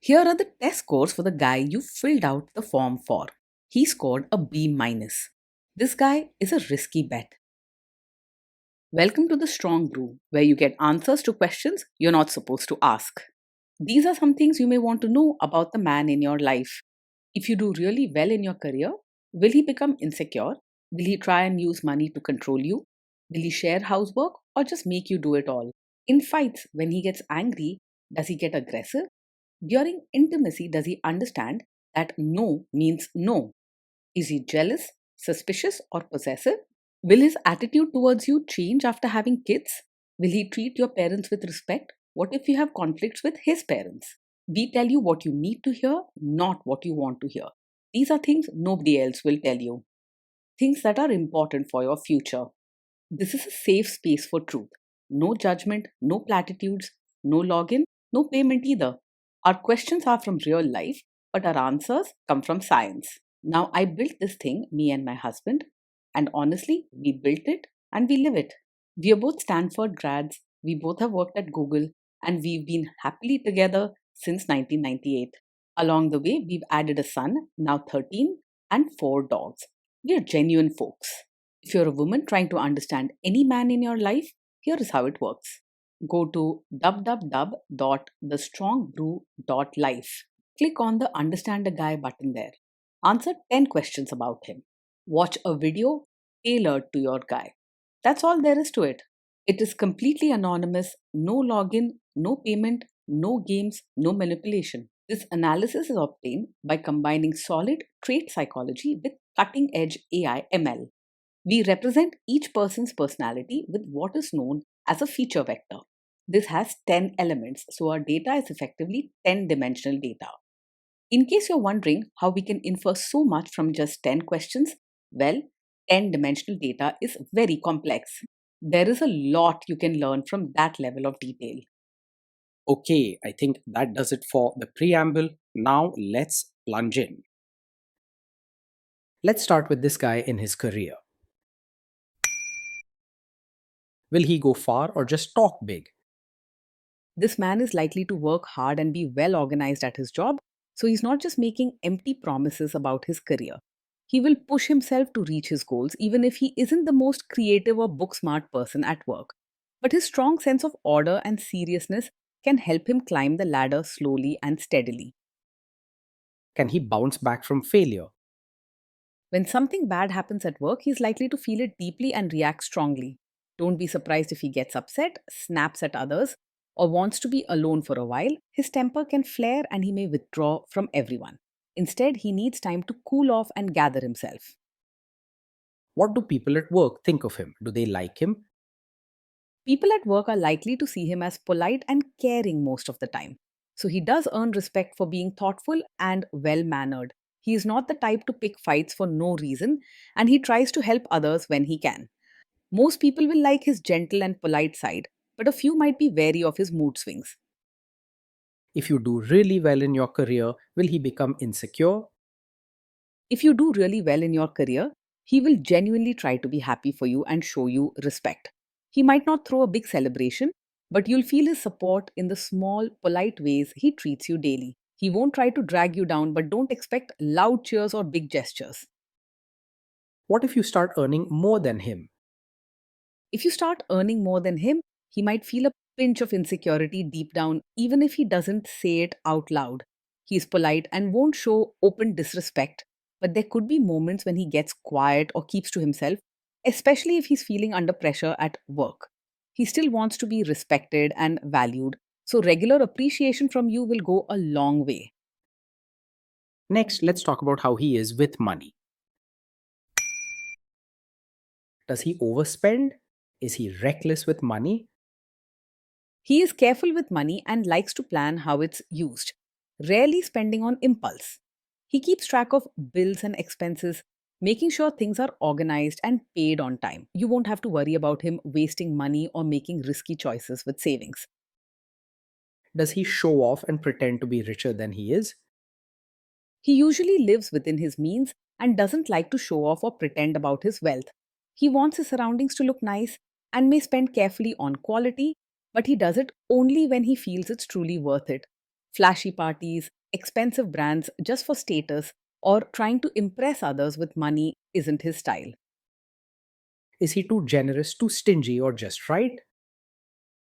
Here are the test scores for the guy you filled out the form for. He scored a B minus. This guy is a risky bet. Welcome to the Strong Brew, where you get answers to questions you're not supposed to ask. These are some things you may want to know about the man in your life. If you do really well in your career, will he become insecure? Will he try and use money to control you? Will he share housework or just make you do it all? In fights, when he gets angry, does he get aggressive? During intimacy, does he understand that no means no? Is he jealous, suspicious, or possessive? Will his attitude towards you change after having kids? Will he treat your parents with respect? What if you have conflicts with his parents? We tell you what you need to hear, not what you want to hear. These are things nobody else will tell you. Things that are important for your future. This is a safe space for truth. No judgment, no platitudes, no login, no payment either. Our questions are from real life, but our answers come from science. Now, I built this thing, me and my husband, and honestly, we built it and we live it. We are both Stanford grads, we both have worked at Google, and we've been happily together since 1998. Along the way, we've added a son, now 13, and 4 dogs. We are genuine folks. If you're a woman trying to understand any man in your life, here is how it works. Go to www.thestrongbrew.life. Click on the Understand a Guy button there. Answer 10 questions about him. Watch a video tailored to your guy. That's all there is to it. It is completely anonymous, no login, no payment, no games, no manipulation. This analysis is obtained by combining solid trait psychology with cutting edge AI ML. We represent each person's personality with what is known as a feature vector. This has 10 elements, so our data is effectively 10-dimensional data. In case you're wondering how we can infer so much from just 10 questions, well, 10-dimensional data is very complex. There is a lot you can learn from that level of detail. Okay, I think that does it for the preamble. Now let's plunge in. Let's start with this guy in his career. Will he go far or just talk big? This man is likely to work hard and be well organized at his job, so he's not just making empty promises about his career. He will push himself to reach his goals even if he isn't the most creative or book smart person at work. But his strong sense of order and seriousness can help him climb the ladder slowly and steadily. Can he bounce back from failure? When something bad happens at work, he's likely to feel it deeply and react strongly. Don't be surprised if he gets upset, snaps at others, or wants to be alone for a while. His temper can flare and he may withdraw from everyone. Instead, he needs time to cool off and gather himself. What do people at work think of him? Do they like him? People at work are likely to see him as polite and caring most of the time. So he does earn respect for being thoughtful and well mannered. He is not the type to pick fights for no reason, and he tries to help others when he can. Most people will like his gentle and polite side, but a few might be wary of his mood swings. If you do really well in your career, will he become insecure? If you do really well in your career, he will genuinely try to be happy for you and show you respect. He might not throw a big celebration, but you'll feel his support in the small, polite ways he treats you daily. He won't try to drag you down, but don't expect loud cheers or big gestures. What if you start earning more than him? If you start earning more than him, he might feel a pinch of insecurity deep down, even if he doesn't say it out loud. He's polite and won't show open disrespect, but there could be moments when he gets quiet or keeps to himself, especially if he's feeling under pressure at work. He still wants to be respected and valued, so regular appreciation from you will go a long way. Next, let's talk about how he is with money. Does he overspend? Is he reckless with money? He is careful with money and likes to plan how it's used, rarely spending on impulse. He keeps track of bills and expenses, making sure things are organized and paid on time. You won't have to worry about him wasting money or making risky choices with savings. Does he show off and pretend to be richer than he is? He usually lives within his means and doesn't like to show off or pretend about his wealth. He wants his surroundings to look nice and may spend carefully on quality, but he does it only when he feels it's truly worth it. Flashy parties, expensive brands just for status, or trying to impress others with money isn't his style. Is he too generous, too stingy, or just right?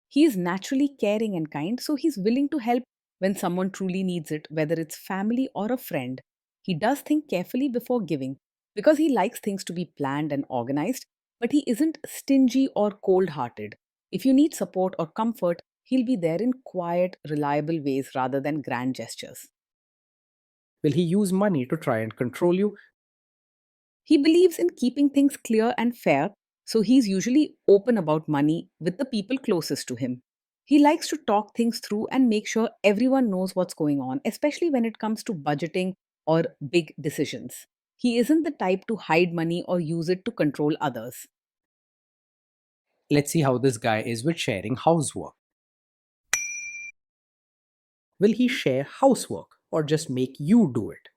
He is naturally caring and kind, so he's willing to help when someone truly needs it, whether it's family or a friend. He does think carefully before giving because he likes things to be planned and organized, but he isn't stingy or cold hearted. If you need support or comfort, he'll be there in quiet, reliable ways rather than grand gestures. Will he use money to try and control you? He believes in keeping things clear and fair, so he's usually open about money with the people closest to him. He likes to talk things through and make sure everyone knows what's going on, especially when it comes to budgeting or big decisions. He isn't the type to hide money or use it to control others. Let's see how this guy is with sharing housework. Will he share housework or just make you do it?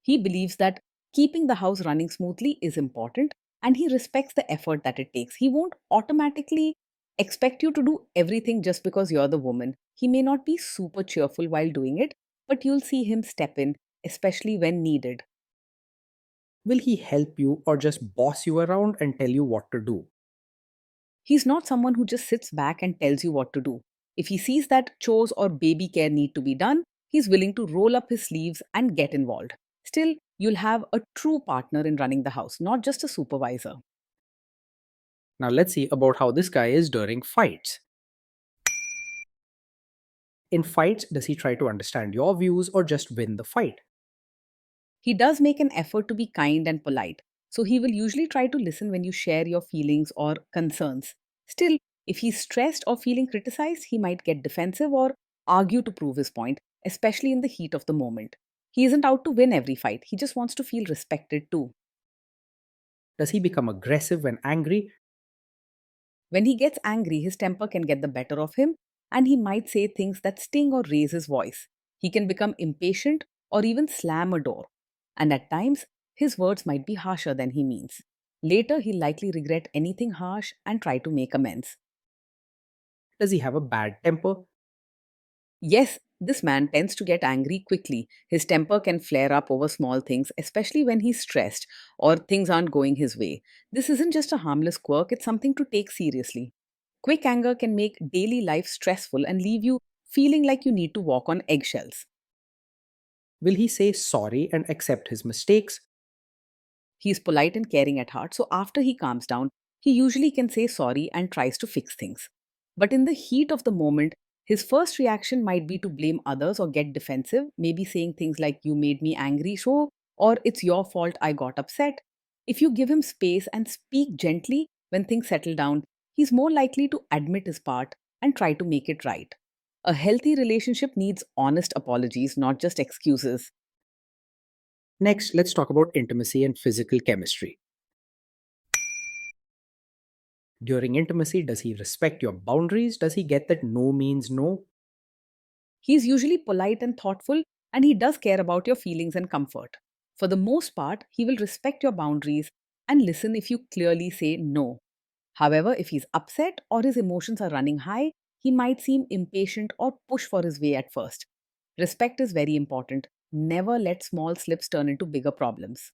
He believes that keeping the house running smoothly is important and he respects the effort that it takes. He won't automatically expect you to do everything just because you're the woman. He may not be super cheerful while doing it, but you'll see him step in, especially when needed. Will he help you or just boss you around and tell you what to do? He's not someone who just sits back and tells you what to do. If he sees that chores or baby care need to be done, he's willing to roll up his sleeves and get involved. Still, you'll have a true partner in running the house, not just a supervisor. Now let's see about how this guy is during fights. In fights, does he try to understand your views or just win the fight? He does make an effort to be kind and polite, so he will usually try to listen when you share your feelings or concerns. Still, if he's stressed or feeling criticized, he might get defensive or argue to prove his point, especially in the heat of the moment. He isn't out to win every fight, he just wants to feel respected too. Does he become aggressive when angry? When he gets angry, his temper can get the better of him, and he might say things that sting or raise his voice. He can become impatient or even slam a door. And at times, his words might be harsher than he means. Later, he'll likely regret anything harsh and try to make amends. Does he have a bad temper? Yes, this man tends to get angry quickly. His temper can flare up over small things, especially when he's stressed or things aren't going his way. This isn't just a harmless quirk, it's something to take seriously. Quick anger can make daily life stressful and leave you feeling like you need to walk on eggshells. Will he say sorry and accept his mistakes? He's polite and caring at heart, so after he calms down, he usually can say sorry and tries to fix things. But in the heat of the moment, his first reaction might be to blame others or get defensive, maybe saying things like, "You made me angry, so," or "It's your fault I got upset." If you give him space and speak gently when things settle down, he's more likely to admit his part and try to make it right. A healthy relationship needs honest apologies, not just excuses. Next, let's talk about intimacy and physical chemistry. During intimacy, does he respect your boundaries? Does he get that no means no? He's usually polite and thoughtful, and he does care about your feelings and comfort. For the most part, he will respect your boundaries and listen if you clearly say no. However, if he's upset or his emotions are running high, he might seem impatient or push for his way at first. Respect is very important. Never let small slips turn into bigger problems.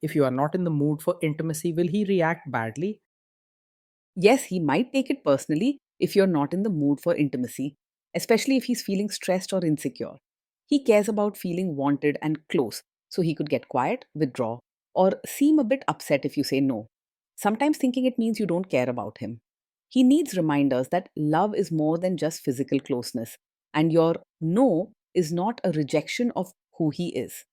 If you are not in the mood for intimacy, will he react badly? Yes, he might take it personally if you're not in the mood for intimacy, especially if he's feeling stressed or insecure. He cares about feeling wanted and close, so he could get quiet, withdraw, or seem a bit upset if you say no, sometimes thinking it means you don't care about him. He needs reminders that love is more than just physical closeness, and your no is not a rejection of who he is.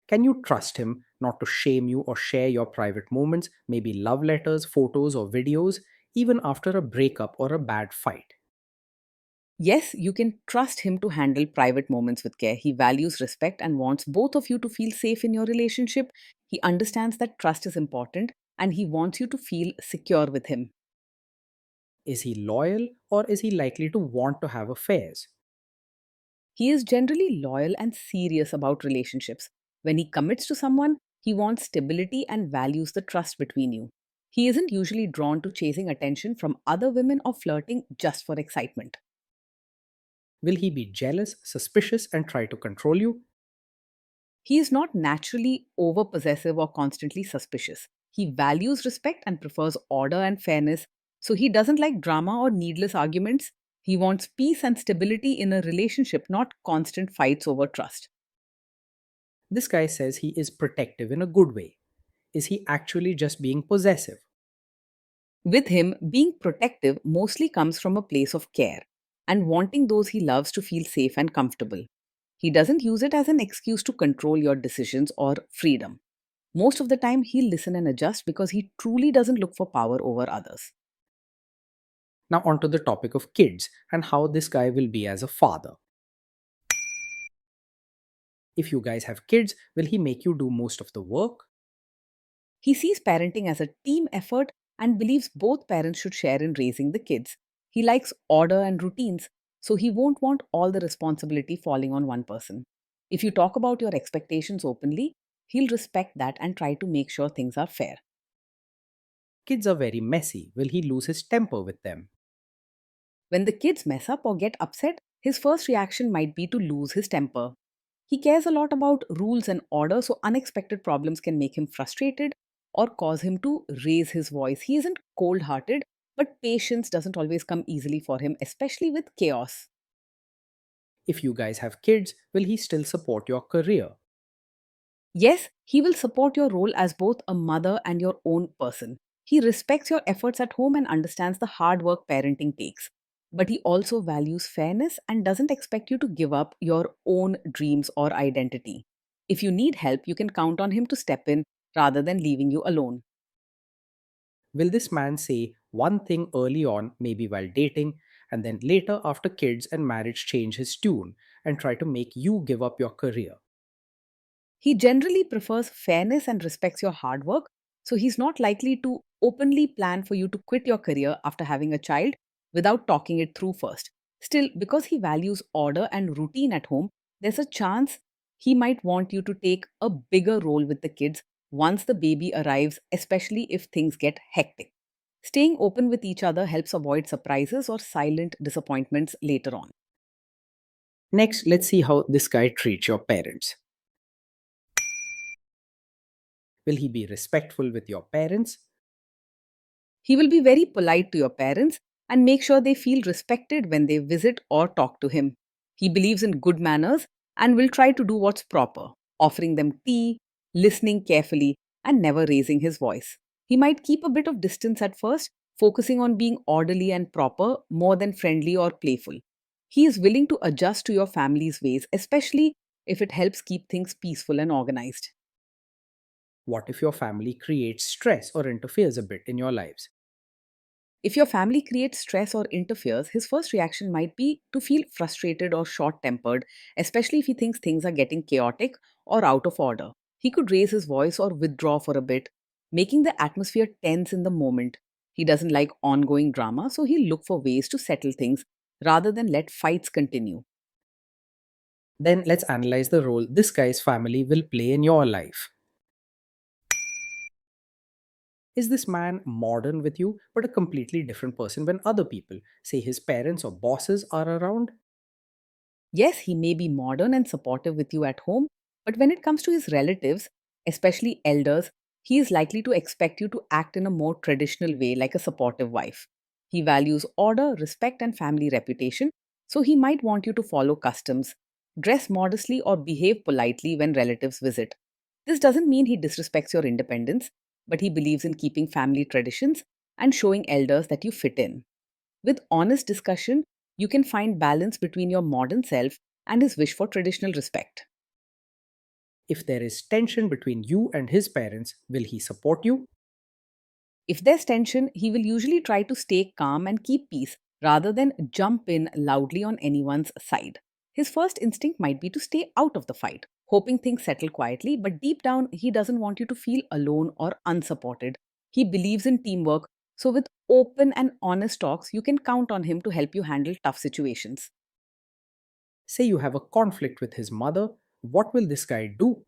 Can you trust him not to shame you or share your private moments, maybe love letters, photos, or videos, even after a breakup or a bad fight? Yes, you can trust him to handle private moments with care. He values respect and wants both of you to feel safe in your relationship. He understands that trust is important and he wants you to feel secure with him. Is he loyal or is he likely to want to have affairs? He is generally loyal and serious about relationships. When he commits to someone, he wants stability and values the trust between you. He isn't usually drawn to chasing attention from other women or flirting just for excitement. Will he be jealous, suspicious, and try to control you? He is not naturally over possessive or constantly suspicious. He values respect and prefers order and fairness, so he doesn't like drama or needless arguments. He wants peace and stability in a relationship, not constant fights over trust. This guy says he is protective in a good way. Is he actually just being possessive? With him, being protective mostly comes from a place of care and wanting those he loves to feel safe and comfortable. He doesn't use it as an excuse to control your decisions or freedom. Most of the time, he'll listen and adjust because he truly doesn't look for power over others. Now, onto the topic of kids and how this guy will be as a father. If you guys have kids, will he make you do most of the work? He sees parenting as a team effort and believes both parents should share in raising the kids. He likes order and routines, so he won't want all the responsibility falling on one person. If you talk about your expectations openly, he'll respect that and try to make sure things are fair. Kids are very messy. Will he lose his temper with them? When the kids mess up or get upset, his first reaction might be to lose his temper. He cares a lot about rules and order, so unexpected problems can make him frustrated or cause him to raise his voice. He isn't cold hearted, but patience doesn't always come easily for him, especially with chaos. If you guys have kids, will he still support your career? Yes, he will support your role as both a mother and your own person. He respects your efforts at home and understands the hard work parenting takes. But he also values fairness and doesn't expect you to give up your own dreams or identity. If you need help, you can count on him to step in rather than leaving you alone. Will this man say one thing early on, maybe while dating, and then later after kids and marriage change his tune and try to make you give up your career? He generally prefers fairness and respects your hard work, so he's not likely to openly plan for you to quit your career after having a child without talking it through first. Still, because he values order and routine at home, there's a chance he might want you to take a bigger role with the kids once the baby arrives, especially if things get hectic. Staying open with each other helps avoid surprises or silent disappointments later on. Next, let's see how this guy treats your parents. Will he be respectful with your parents? He will be very polite to your parents and make sure they feel respected when they visit or talk to him. He believes in good manners and will try to do what's proper, offering them tea, listening carefully, and never raising his voice. He might keep a bit of distance at first, focusing on being orderly and proper more than friendly or playful. He is willing to adjust to your family's ways, especially if it helps keep things peaceful and organized. What if your family creates stress or interferes a bit in your lives? If your family creates stress or interferes, his first reaction might be to feel frustrated or short tempered, especially if he thinks things are getting chaotic or out of order. He could raise his voice or withdraw for a bit, making the atmosphere tense in the moment. He doesn't like ongoing drama, so he'll look for ways to settle things rather than let fights continue. Then let's analyze the role this guy's family will play in your life. Is this man modern with you, but a completely different person when other people, say his parents or bosses, are around? Yes, he may be modern and supportive with you at home, but when it comes to his relatives, especially elders, he is likely to expect you to act in a more traditional way, like a supportive wife. He values order, respect, and family reputation, so he might want you to follow customs, dress modestly, or behave politely when relatives visit. This doesn't mean he disrespects your independence, but he believes in keeping family traditions and showing elders that you fit in. With honest discussion, you can find balance between your modern self and his wish for traditional respect. If there is tension between you and his parents, will he support you? If there's tension, he will usually try to stay calm and keep peace rather than jump in loudly on anyone's side. His first instinct might be to stay out of the fight, hoping things settle quietly, but deep down, he doesn't want you to feel alone or unsupported. He believes in teamwork, so with open and honest talks, you can count on him to help you handle tough situations. Say you have a conflict with his mother, what will this guy do?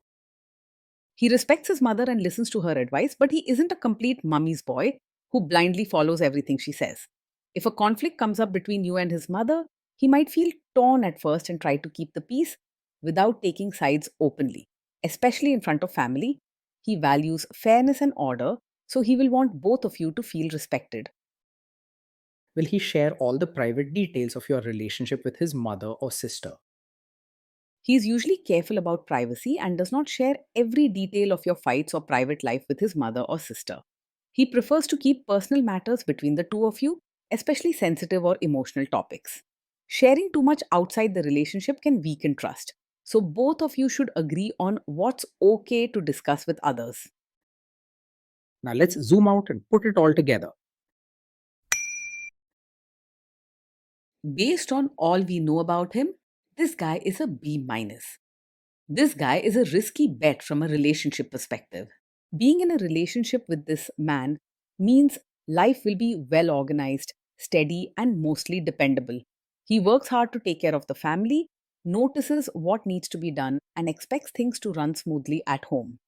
He respects his mother and listens to her advice, but he isn't a complete mummy's boy who blindly follows everything she says. If a conflict comes up between you and his mother, He might feel torn at first and try to keep the peace without taking sides openly, especially in front of family. He values fairness and order, so he will want both of you to feel respected. Will he share all the private details of your relationship with his mother or sister? He is usually careful about privacy and does not share every detail of your fights or private life with his mother or sister. He prefers to keep personal matters between the two of you, especially sensitive or emotional topics. Sharing too much outside the relationship can weaken trust, so both of you should agree on what's okay to discuss with others. Now let's zoom out and put it all together. Based on all we know about him, this guy is a B minus. This guy is a risky bet from a relationship perspective. Being in a relationship with this man means life will be well organized, steady, and mostly dependable. He works hard to take care of the family, notices what needs to be done, and expects things to run smoothly at home.